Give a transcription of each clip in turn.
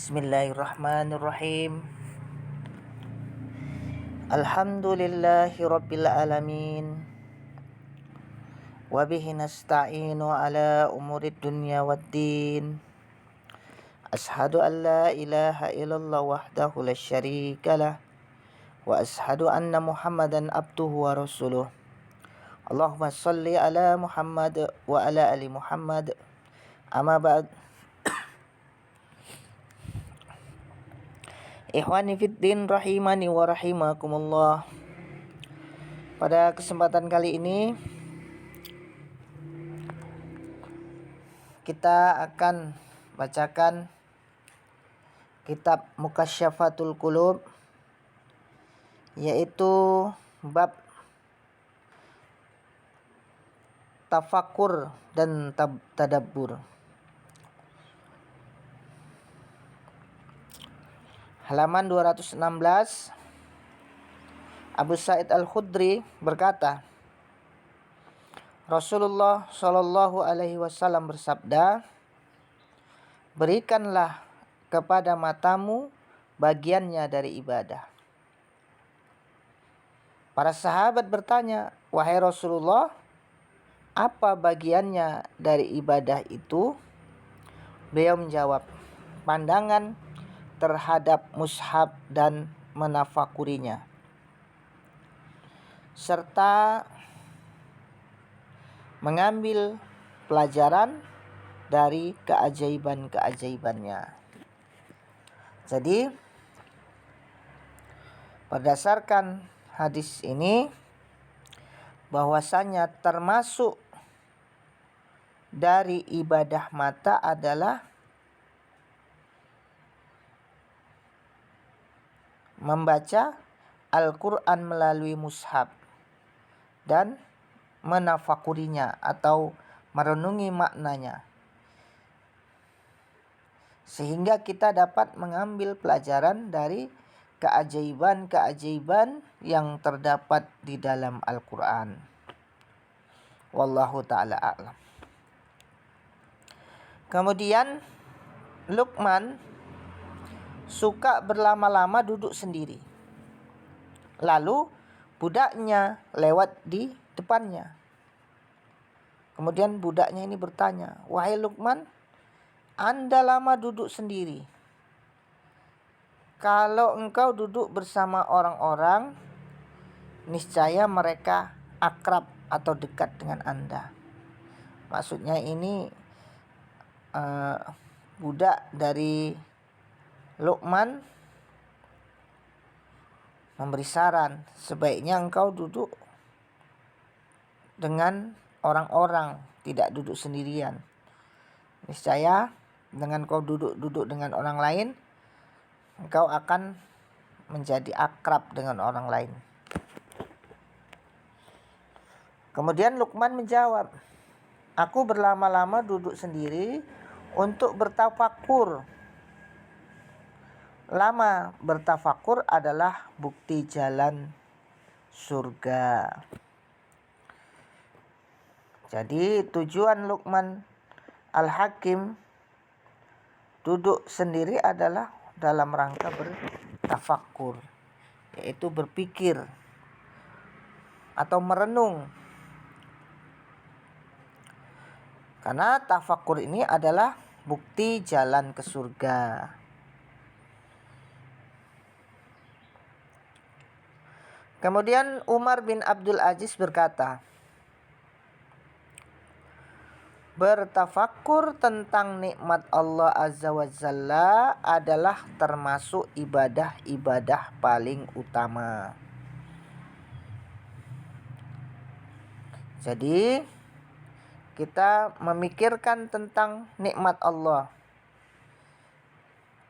Bismillahirrahmanirrahim. Alhamdulillahi rabbil alamin. Wabihi nasta'inu ala umurid dunya waddin. Ashhadu an la ilaha illallah wahdahu la syarika lah. Wa ashhadu anna Muhammadan abduhu wa rasuluh. Allahumma salli ala Muhammad wa ala ali Muhammad. Amma ba'd. Ikhwani fiddin rahimani wa rahimakumullah. Pada kesempatan kali ini kita akan bacakan kitab Mukasyafatul Qulub, yaitu bab tafakkur dan tadabbur. Halaman 216. Abu Sa'id Al-Khudri berkata, Rasulullah Shallallahu Alaihi Wasallam bersabda, berikanlah kepada matamu bagiannya dari ibadah. Para sahabat bertanya, wahai Rasulullah, apa bagiannya dari ibadah itu? Beliau menjawab, pandangan terhadap mushaf dan menafakurinya, serta mengambil pelajaran dari keajaiban-keajaibannya. Jadi berdasarkan hadis ini, bahwasanya termasuk dari ibadah mata adalah membaca Al-Quran melalui mushaf dan menafakurinya atau merenungi maknanya, sehingga kita dapat mengambil pelajaran dari keajaiban-keajaiban yang terdapat di dalam Al-Quran. Wallahu ta'ala a'lam. Kemudian Luqman suka berlama-lama duduk sendiri. Lalu budaknya lewat di depannya. Kemudian budaknya ini bertanya, wahai Luqman, Anda lama duduk sendiri. Kalau engkau duduk bersama orang-orang, niscaya mereka akrab atau dekat dengan Anda. Maksudnya ini budak dari Luqman memberi saran, sebaiknya engkau duduk dengan orang-orang, tidak duduk sendirian. Niscaya dengan kau duduk dengan orang lain, engkau akan menjadi akrab dengan orang lain. Kemudian Luqman menjawab, aku berlama-lama duduk sendiri untuk bertafakur. Lama bertafakur adalah bukti jalan surga. Jadi tujuan Luqman Al-Hakim duduk sendiri adalah dalam rangka bertafakur, yaitu berpikir atau merenung. Karena tafakur ini adalah bukti jalan ke surga. Kemudian Umar bin Abdul Aziz berkata, bertafakur tentang nikmat Allah Azza wa Jalla adalah termasuk ibadah-ibadah paling utama. Jadi kita memikirkan tentang nikmat Allah,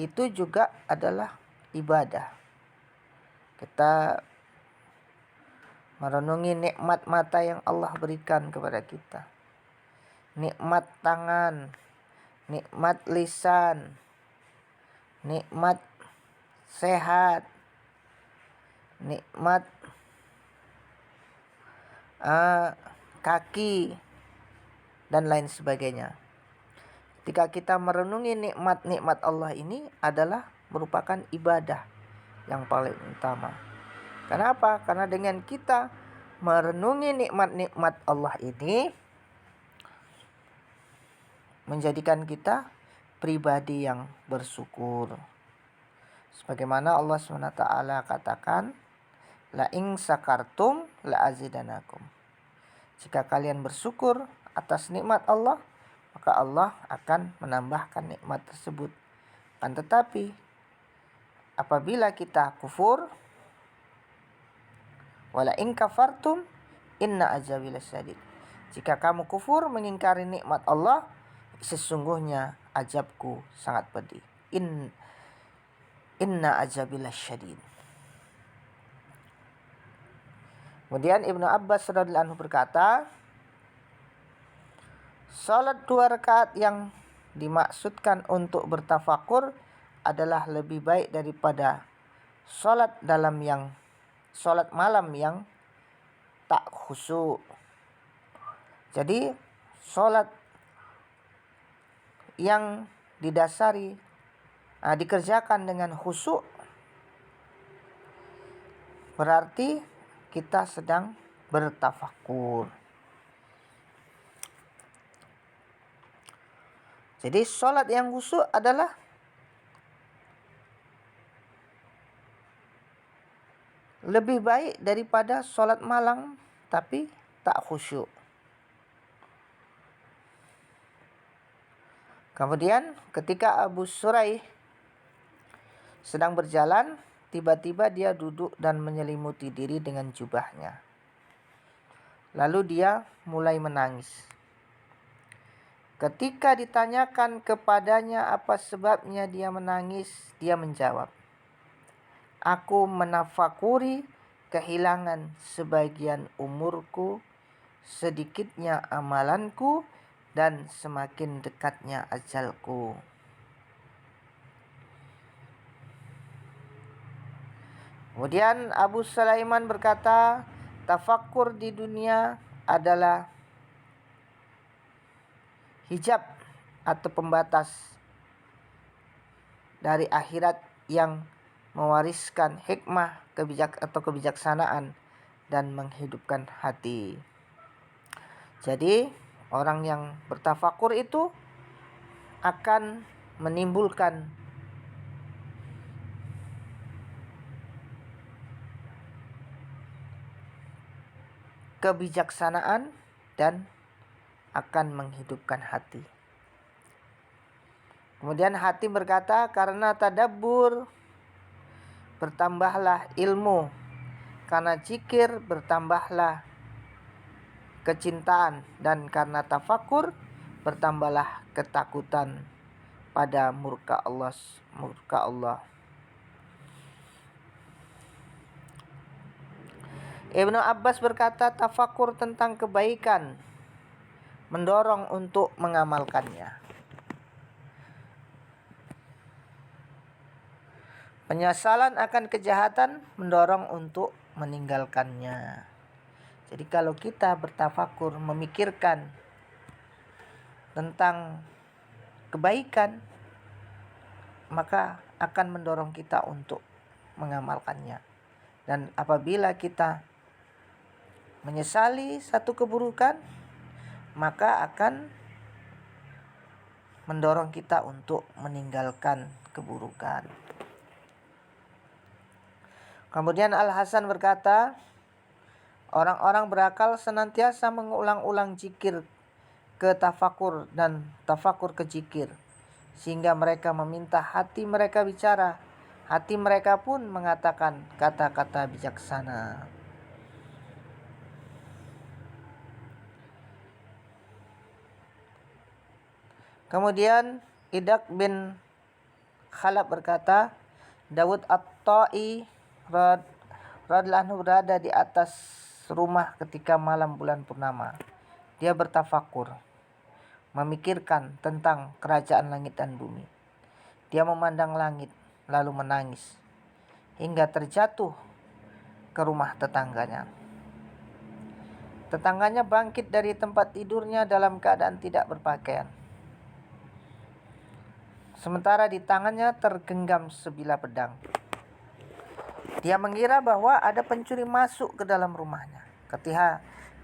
itu juga adalah ibadah. Kita merenungi nikmat mata yang Allah berikan kepada kita, nikmat tangan, nikmat lisan, nikmat sehat, nikmat kaki, dan lain sebagainya. Ketika kita merenungi nikmat-nikmat Allah ini adalah merupakan ibadah yang paling utama. Kenapa? Karena dengan kita merenungi nikmat-nikmat Allah ini menjadikan kita pribadi yang bersyukur. Sebagaimana Allah SWT katakan, la in sakartum la azidanakum. Jika kalian bersyukur atas nikmat Allah, maka Allah akan menambahkan nikmat tersebut. Kan tetapi apabila kita kufur, wala in kafartum inna azabi lasyadid. Jika kamu kufur mengingkari nikmat Allah, sesungguhnya azabku sangat pedih. Inna azabi lasyadid. Kemudian Ibnu Abbas radhiyallahu anhu berkata, salat 2 rakaat yang dimaksudkan untuk bertafakur adalah lebih baik daripada salat malam yang tak khusyuk. Jadi salat yang dikerjakan dengan khusyuk berarti kita sedang bertafakur. Jadi sholat yang khusyuk adalah lebih baik daripada sholat malam tapi tak khusyuk. Kemudian ketika Abu Suraih sedang berjalan, tiba-tiba dia duduk dan menyelimuti diri dengan jubahnya. Lalu dia mulai menangis. Ketika ditanyakan kepadanya apa sebabnya dia menangis, dia menjawab, aku menafakuri kehilangan sebagian umurku, sedikitnya amalanku, dan semakin dekatnya ajalku. Kemudian Abu Sulaiman berkata, tafakur di dunia adalah hijab atau pembatas dari akhirat yang mewariskan hikmah, kebijaksanaan dan menghidupkan hati. Jadi orang yang bertafakur itu akan menimbulkan kebijaksanaan dan akan menghidupkan hati. Kemudian hati berkata, karena tadabbur bertambahlah ilmu, karena zikir bertambahlah kecintaan, dan karena tafakur bertambahlah ketakutan pada murka Allah. Ibnu Abbas berkata, tafakur tentang kebaikan mendorong untuk mengamalkannya. Penyesalan akan kejahatan mendorong untuk meninggalkannya. Jadi kalau kita bertafakur, memikirkan tentang kebaikan, maka akan mendorong kita untuk mengamalkannya. Dan apabila kita menyesali satu keburukan, maka akan mendorong kita untuk meninggalkan keburukan. Kemudian Al-Hasan berkata, orang-orang berakal senantiasa mengulang-ulang zikir ke tafakur dan tafakur ke zikir, sehingga mereka meminta hati mereka bicara. Hati mereka pun mengatakan kata-kata bijaksana. Kemudian Idak bin Khalaf berkata, Daud At-Ta'i radhiyallahu anhu berada di atas rumah ketika malam bulan purnama. Dia bertafakur, memikirkan tentang kerajaan langit dan bumi. Dia memandang langit lalu menangis hingga terjatuh ke rumah tetangganya. Tetangganya bangkit dari tempat tidurnya dalam keadaan tidak berpakaian. sementara di tangannya tergenggam sebilah pedang. Dia mengira bahwa ada pencuri masuk ke dalam rumahnya.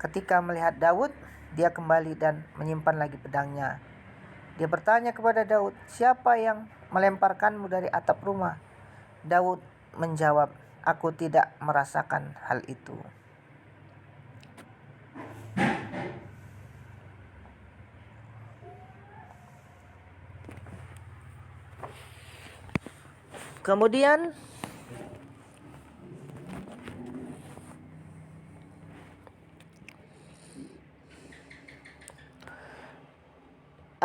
Ketika melihat Daud, dia kembali dan menyimpan lagi pedangnya. Dia bertanya kepada Daud, "Siapa yang melemparkanmu dari atap rumah?" Daud menjawab, "Aku tidak merasakan hal itu." Kemudian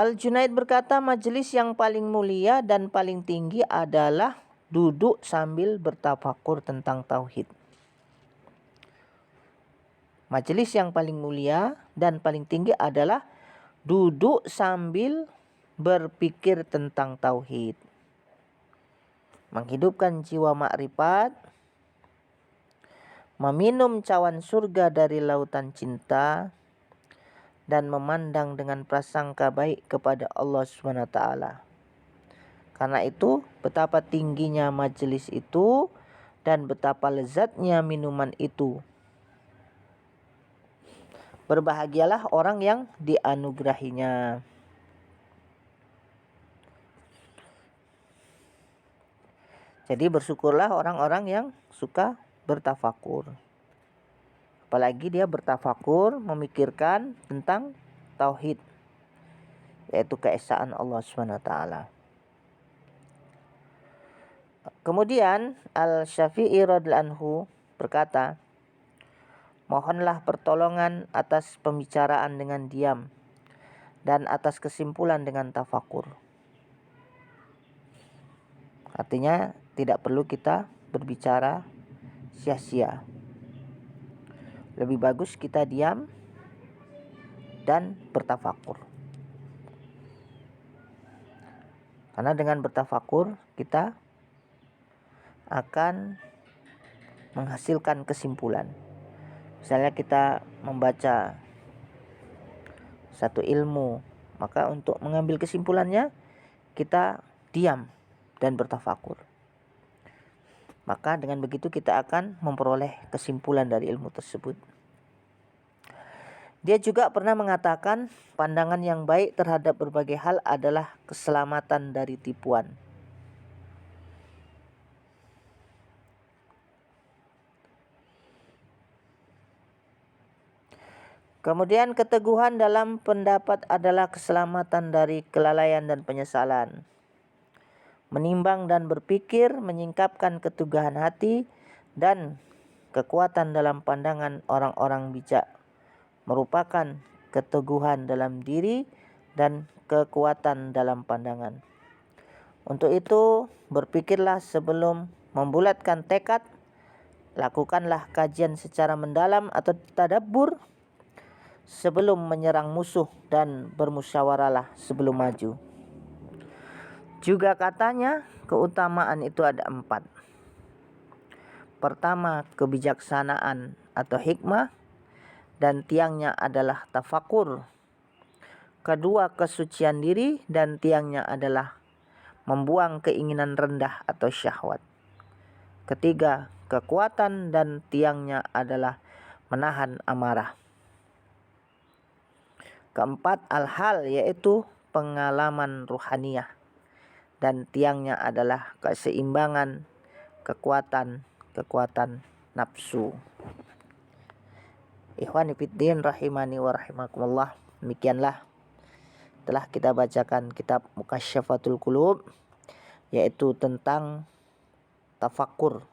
Al-Junaid berkata, majelis yang paling mulia dan paling tinggi adalah duduk sambil bertafakur tentang tauhid. Majelis yang paling mulia dan paling tinggi adalah duduk sambil berpikir tentang tauhid. Menghidupkan jiwa makrifat, meminum cawan surga dari lautan cinta, dan memandang dengan prasangka baik kepada Allah SWT. Karena itu, betapa tingginya majelis itu dan betapa lezatnya minuman itu. Berbahagialah orang yang dianugerahinya. Jadi bersyukurlah orang-orang yang suka bertafakur. Apalagi dia bertafakur memikirkan tentang tauhid, yaitu keesaan Allah SWT. Kemudian Al-Syafi'i radhiyallahu anhu berkata, mohonlah pertolongan atas pembicaraan dengan diam dan atas kesimpulan dengan tafakur. Artinya tidak perlu kita berbicara sia-sia. Lebih bagus kita diam dan bertafakur. Karena dengan bertafakur kita akan menghasilkan kesimpulan. Misalnya kita membaca satu ilmu, maka untuk mengambil kesimpulannya kita diam dan bertafakur. Maka dengan begitu kita akan memperoleh kesimpulan dari ilmu tersebut. Dia juga pernah mengatakan pandangan yang baik terhadap berbagai hal adalah keselamatan dari tipuan. Kemudian keteguhan dalam pendapat adalah keselamatan dari kelalaian dan penyesalan. Menimbang dan berpikir, menyingkapkan keteguhan hati dan kekuatan dalam pandangan orang-orang bijak merupakan keteguhan dalam diri dan kekuatan dalam pandangan. Untuk itu, berpikirlah sebelum membulatkan tekad, lakukanlah kajian secara mendalam atau tadabbur sebelum menyerang musuh, dan bermusyawarahlah sebelum maju. Juga katanya, keutamaan itu ada 4. Pertama, kebijaksanaan atau hikmah, dan tiangnya adalah tafakur. Kedua, kesucian diri, dan tiangnya adalah membuang keinginan rendah atau syahwat. Ketiga, kekuatan, dan tiangnya adalah menahan amarah. Keempat, al-hal, yaitu pengalaman ruhaniyah, dan tiangnya adalah keseimbangan kekuatan nafsu. Ikhwani fiddin rahimani wa rahimakumullah. Demikianlah telah kita bacakan kitab Mukasyyafatul Qulub, yaitu tentang tafakur,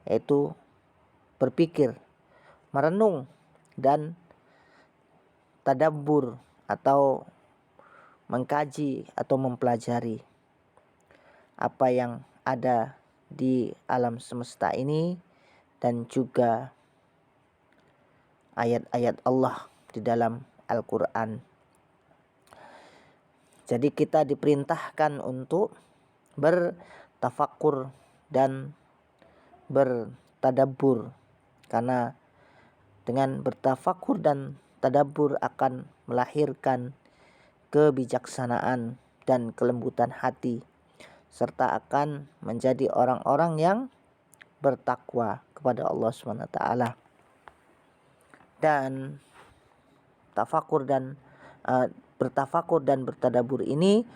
yaitu berpikir, merenung, dan tadabbur atau mengkaji atau mempelajari apa yang ada di alam semesta ini dan juga ayat-ayat Allah di dalam Al-Quran. Jadi kita diperintahkan untuk bertafakur dan bertadabbur, karena dengan bertafakur dan tadabbur akan melahirkan kebijaksanaan dan kelembutan hati, serta akan menjadi orang-orang yang bertakwa kepada Allah SWT. Dan bertafakur dan bertadabur ini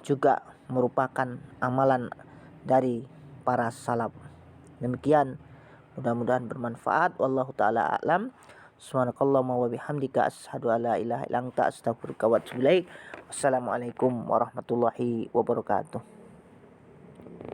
juga merupakan amalan dari para salaf. Demikian, mudah-mudahan bermanfaat. Wallahu taala a'lam. Subhanakallahumma wa bihamdika asyhadu an la ilaha illa anta astaghfiruka wa atubu ilaik. Wassalamualaikum warahmatullahi wabarakatuh.